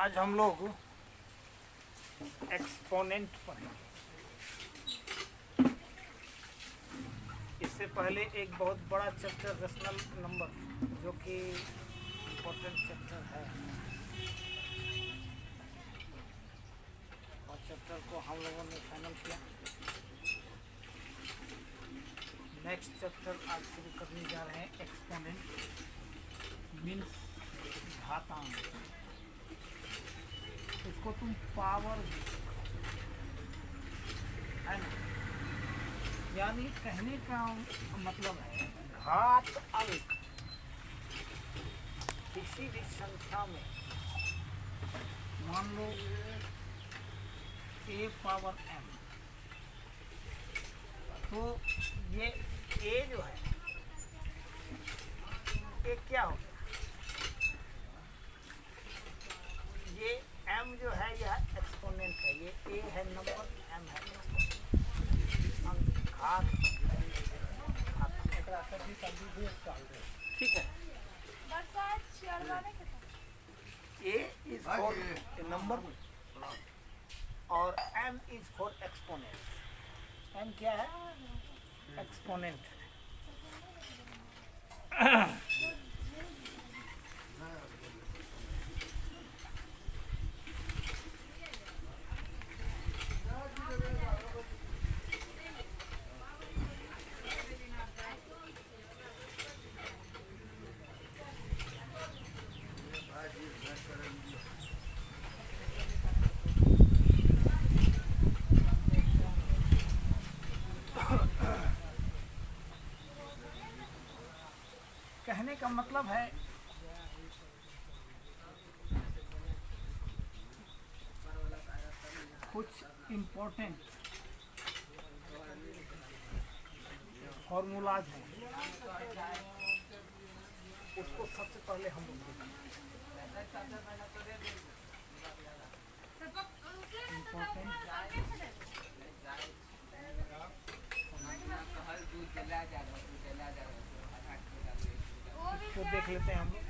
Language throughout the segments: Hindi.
आज हम लोग एक्सपोनेंट पढ़ेंगे। इससे पहले एक बहुत बड़ा चैप्टर रेशनल नंबर, जो कि इम्पोर्टेंट चैप्टर है, और चैप्टर को हम लोगों ने फाइनल किया। नेक्स्ट चैप्टर आज शुरू करने जा रहे हैं। एक्सपोनेंट मीन्स घातांक। इसको तुम पावर है ना, यानी कहने का मतलब है घात अंक किसी भी संख्या में। मान लो a पावर m, तो ये a जो है ये क्या हो गया, ये m जो है यह एक्सपोनेंट है, ये a है नंबर, m है घात। ठीक है, a इज फॉर नंबर और m is for exponent. m क्या है? एक्सपोनेंट। कहने का मतलब है कुछ इम्पोर्टेंट फॉर्मूलाज हैं, उसको सबसे पहले हम लोग इसको देख लेते हैं हम लोग,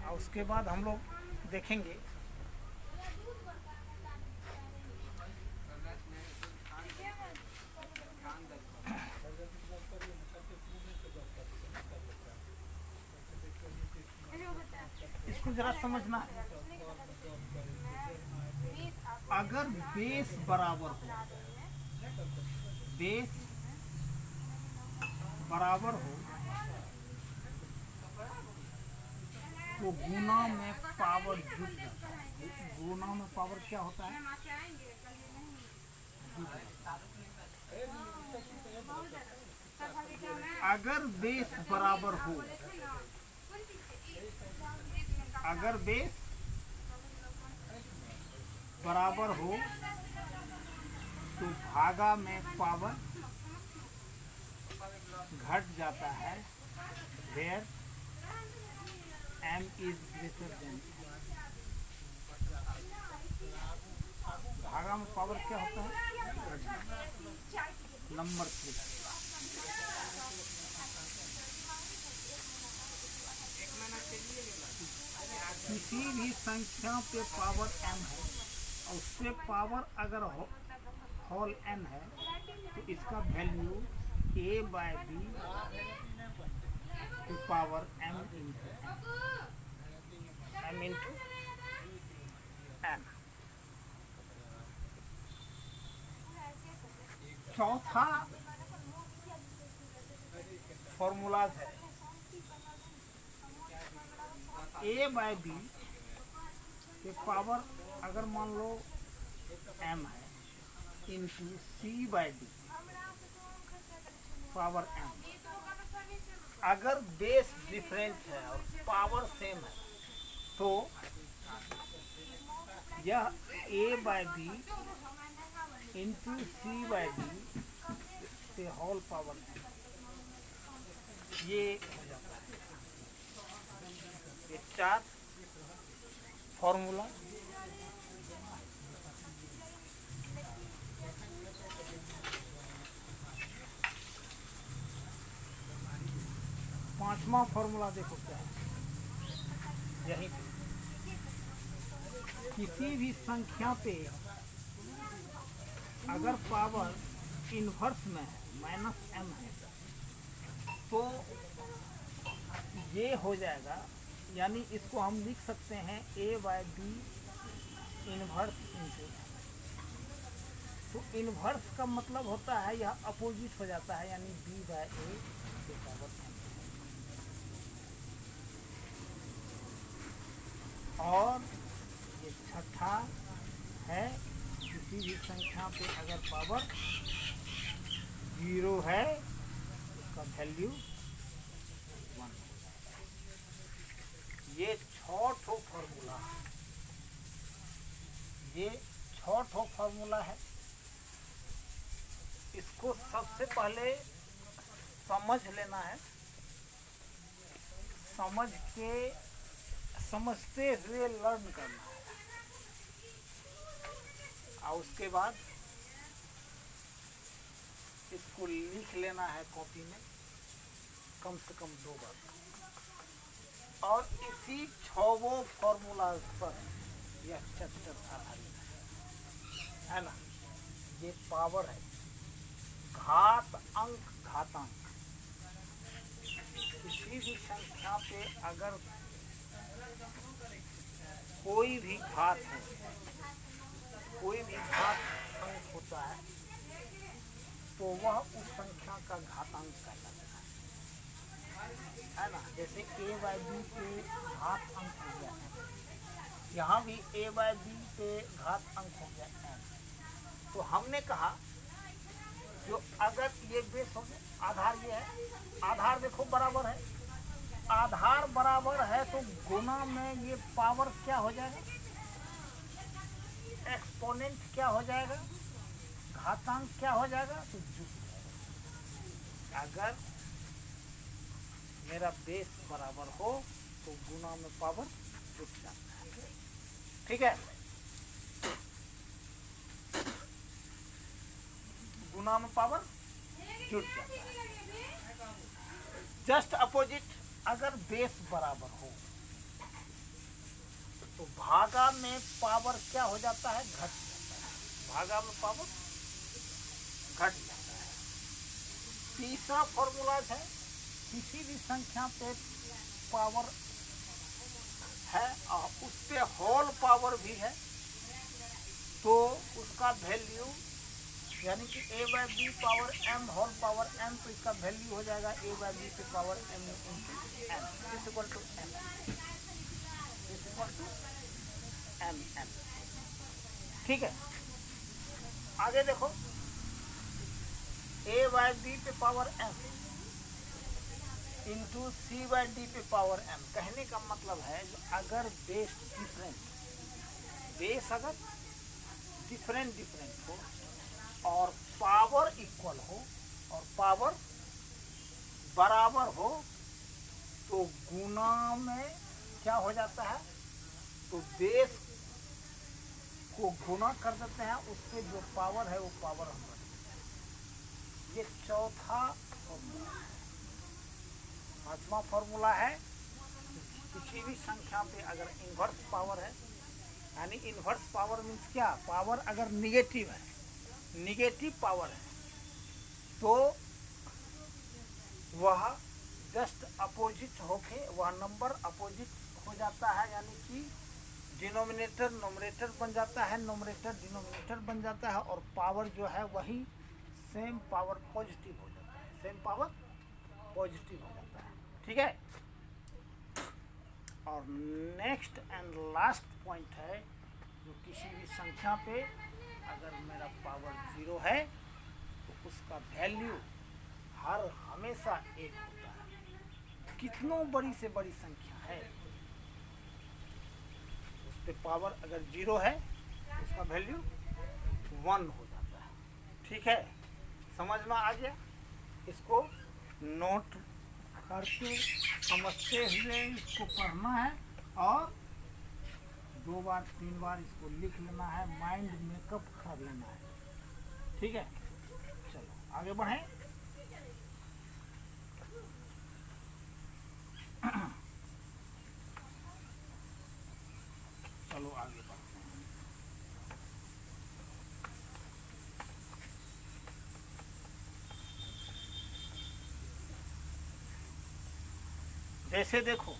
और उसके बाद हम लोग देखेंगे इसको जरा समझना है। अगर बेस बराबर हो, बेस बराबर हो तो गुना में पावर जुड़ जाता है। गुना में पावर क्या होता है? अगर बेस बराबर हो, अगर बेस बराबर हो तो भागा में पावर घट जाता है। Where m is greater than भागा में पावर क्या होता है? नंबर 3। किसी भी संख्या पे पावर m है और उससे पावर अगर होल n है तो इसका value a by b to power m into m। चौथा फॉर्मूला है a बाय b के पावर अगर मान लो m है into c by d power m। अगर बेस डिफरेंट है और पावर सेम है तो यह a by B into C by D से होल पावर है, ये हो जाता है। ये 4 फॉर्मूला। पांचवा फॉर्मूला देखो क्या है, यही किसी भी संख्या पे अगर पावर इन्वर्स में है -m है तो ये हो जाएगा, यानी इसको हम लिख सकते हैं a/b इन्वर्स इंटू। तो इन्वर्स का मतलब होता है यह अपोजिट हो जाता है, यानी b/a के पावर m। और ये छठा है, किसी भी संख्या पे अगर पावर 0 है उसका वैल्यू 1। ये 6 फॉर्मूला, ये 6 फॉर्मूला है। इसको सबसे पहले समझ लेना है, समझते हुए लर्न करना है, और उसके बाद इसको लिख लेना है कॉपी में कम से कम 2 बार। और इसी 6 फॉर्मूला पर यह चैप्टर आधारित है ना। ये पावर है, घात अंक घातांक। किसी भी संख्या पे अगर कोई भी घात है, कोई भी घात अंक होता है तो वह उस संख्या का घातांक कहलाता है ना। जैसे a/b पे घात अंक हो गया है, यहाँ भी a/b पे घात अंक हो गया है। तो हमने कहा जो अगर ये बेस हो गया, आधार ये है, आधार देखो बराबर है, आधार बराबर है तो गुना में ये पावर क्या हो जाएगा, एक्सपोनेंट क्या हो जाएगा, घातांक क्या हो जाएगा, तो जुट जाएगा। अगर मेरा बेस बराबर हो तो गुना में पावर जुट जाता है। ठीक है, गुना में पावर जुट जाता है। जस्ट अपोजिट, अगर बेस बराबर हो तो भागा में पावर क्या हो जाता है, घट जाता है। भागा में पावर घट जाता है। तीसरा फॉर्मूला है, किसी भी संख्या पे पावर है और उस पे होल पावर भी है तो उसका वैल्यू, यानी कि a/b power m whole power m, तो इसका वैल्यू हो जाएगा a/b पे power m into m is equal to m। ठीक है, आगे देखो, a/b पे पावर m इंटू c/d पे पावर m। कहने का मतलब है अगर बेस डिफरेंट, बेस अगर डिफरेंट हो और पावर इक्वल हो और पावर बराबर हो तो गुना में क्या हो जाता है, तो बेस को गुना कर देते हैं, उससे जो पावर है वो पावर हम रख देते हैं। ये चौथा फॉर्मूला है। पांचवा फॉर्मूला है, किसी भी संख्या पे अगर इन्वर्स पावर है, यानी इन्वर्स पावर मीन्स क्या, पावर अगर निगेटिव है, निगेटिव पावर है तो वह जस्ट अपोजिट होके वह नंबर अपोजिट हो जाता है, यानी कि डिनोमिनेटर नोमिनेटर बन जाता है, नोमिनेटर डिनोमिनेटर बन जाता है, और पावर जो है वही सेम पावर पॉजिटिव हो जाता है, सेम पावर पॉजिटिव हो जाता है। ठीक है, और नेक्स्ट एंड लास्ट पॉइंट है, जो किसी भी संख्या पे अगर मेरा पावर 0 है तो उसका वैल्यू हर हमेशा 1 होता है। कितनों बड़ी से बड़ी संख्या है उस पे पावर अगर 0 है तो उसका वैल्यू 1 हो जाता है। ठीक है, समझ में आ गया? इसको नोट करके समझते हुए इसको पढ़ना है और 2 बार 3 बार इसको लिख लेना है, माइंड मेकअप कर लेना है। ठीक है, चलो आगे बढ़ें। चलो आगे बढ़ते हैं। जैसे देखो,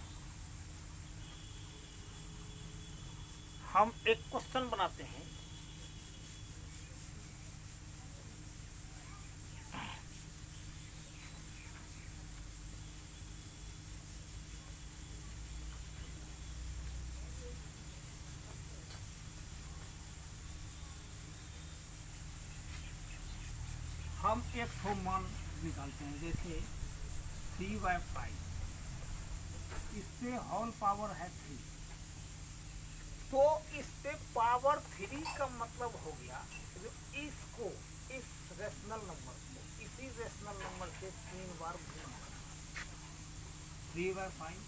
हम एक क्वेश्चन बनाते हैं, हम एक ठो मान निकालते हैं, जैसे 3/5, इससे होल पावर है 3, तो इस पे पावर 3 का मतलब हो गया जो इसको, इस रेशनल नंबर को इसी रेशनल नंबर से 3 बार गुणा करना। 3/5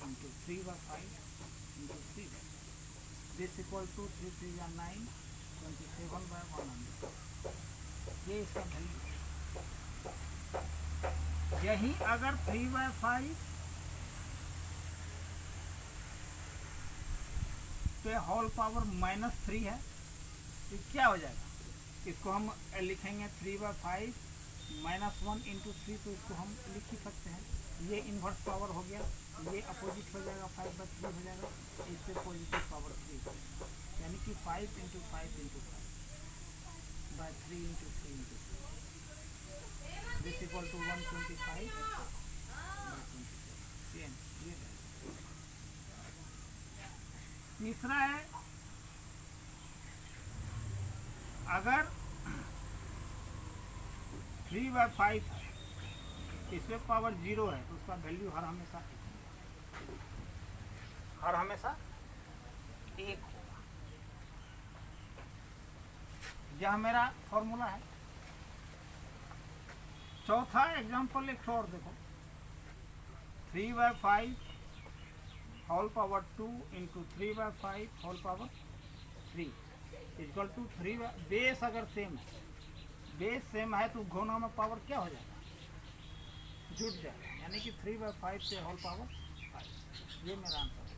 into 3/5 into 3, this equal to 3 3 या 9, 27/100, ये इसका वैल्यू। यही अगर 3/5 पे होल पावर -3 है तो क्या हो जाएगा, इसको हम लिखेंगे 3/5 -1 इंटू 3, तो इसको हम लिख ही सकते हैं। ये इन्वर्स पावर हो गया, ये अपोजिट हो जाएगा, 5/3 हो जाएगा, इससे पॉजिटिव पावर 3 हो जाएगा, यानी कि 5 into 5 into 5/3 into 3 into 3, this equal to 125/27। तीसरा है, अगर 3/5 इसमें पावर 0 है तो उसका वैल्यू हर हमेशा 1 होगा। यह मेरा फॉर्मूला है। चौथा एग्जांपल एक और देखो, 3/5 whole power 2 into 3/5 whole power 3 equal to 3। Base अगर सेम है, बेस सेम है तो गुणा में पावर क्या हो जाएगा, जुड़ जाएगा, यानी कि 3/5 पे होल पावर 5, ये मेरा आंसर है।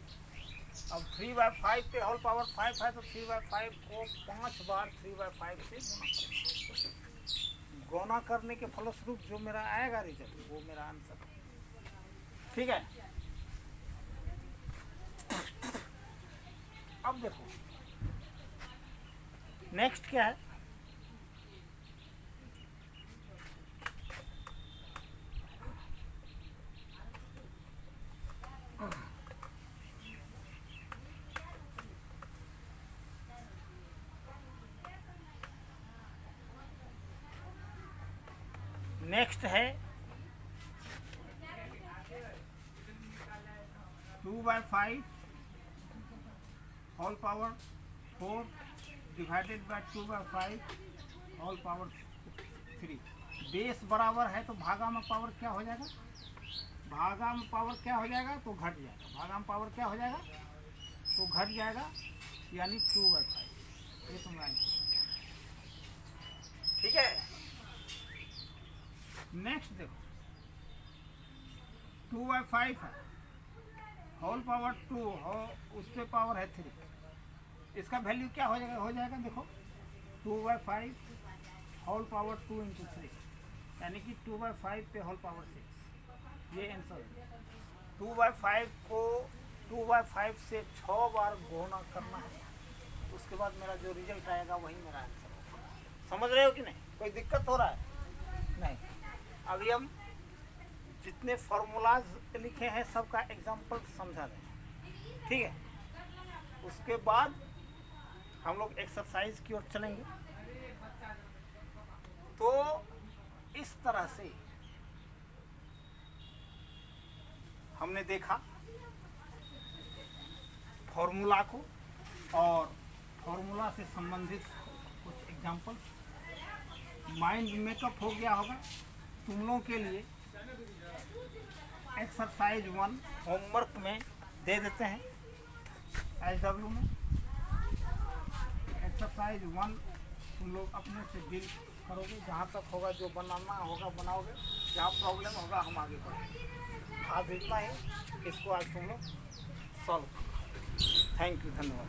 अब 3/5 पे होल पावर 5 है तो 3/5 को 5 बार 3/5 से गुणा करने के फलस्वरूप जो मेरा आएगा रिजल्ट, वो मेरा आंसर है। ठीक है, अब देखो नेक्स्ट क्या है, नेक्स्ट है 2/5 whole power 4 divided by 2/5 whole power 3। Base बराबर है तो भागा में पावर क्या हो जाएगा, भागा में पावर क्या हो जाएगा तो घट जाएगा, भागा में पावर क्या हो जाएगा तो घट जाएगा, यानी 2/5। ये समझ, ठीक है। नेक्स्ट देखो 2/5 है, होल पावर 2 हो, उस पे पावर है 3, इसका वैल्यू क्या हो जाएगा देखो 2/5 होल पावर 2 इंटू 3, यानी कि 2/5 पे होल पावर 6, ये आंसर है। 2/5 को 2/5 से 6 बार गुणा करना है, उसके बाद मेरा जो रिजल्ट आएगा वही मेरा आंसर होगा। समझ रहे हो कि नहीं, कोई दिक्कत हो रहा है? नहीं। अभी हम जितने फॉर्मूलाज लिखे हैं सबका एग्जाम्पल समझा रहे हैं, ठीक है। उसके बाद हम लोग एक्सरसाइज की ओर चलेंगे। तो इस तरह से हमने देखा फॉर्मूला को और फॉर्मूला से संबंधित कुछ एग्जाम्पल। माइंड मेकअप हो गया होगा तुम लोगों के लिए। एक्सरसाइज 1 होमवर्क में दे देते हैं, SW में। एक्सरसाइज 1 तुम लोग अपने से डील करोगे, जहाँ तक होगा जो बनाना होगा बनाओगे, जहाँ प्रॉब्लम होगा हम आगे बढ़ेंगे। आज इतना ही, इसको आज तुम लोग सॉल्व करो। थैंक यू, धन्यवाद।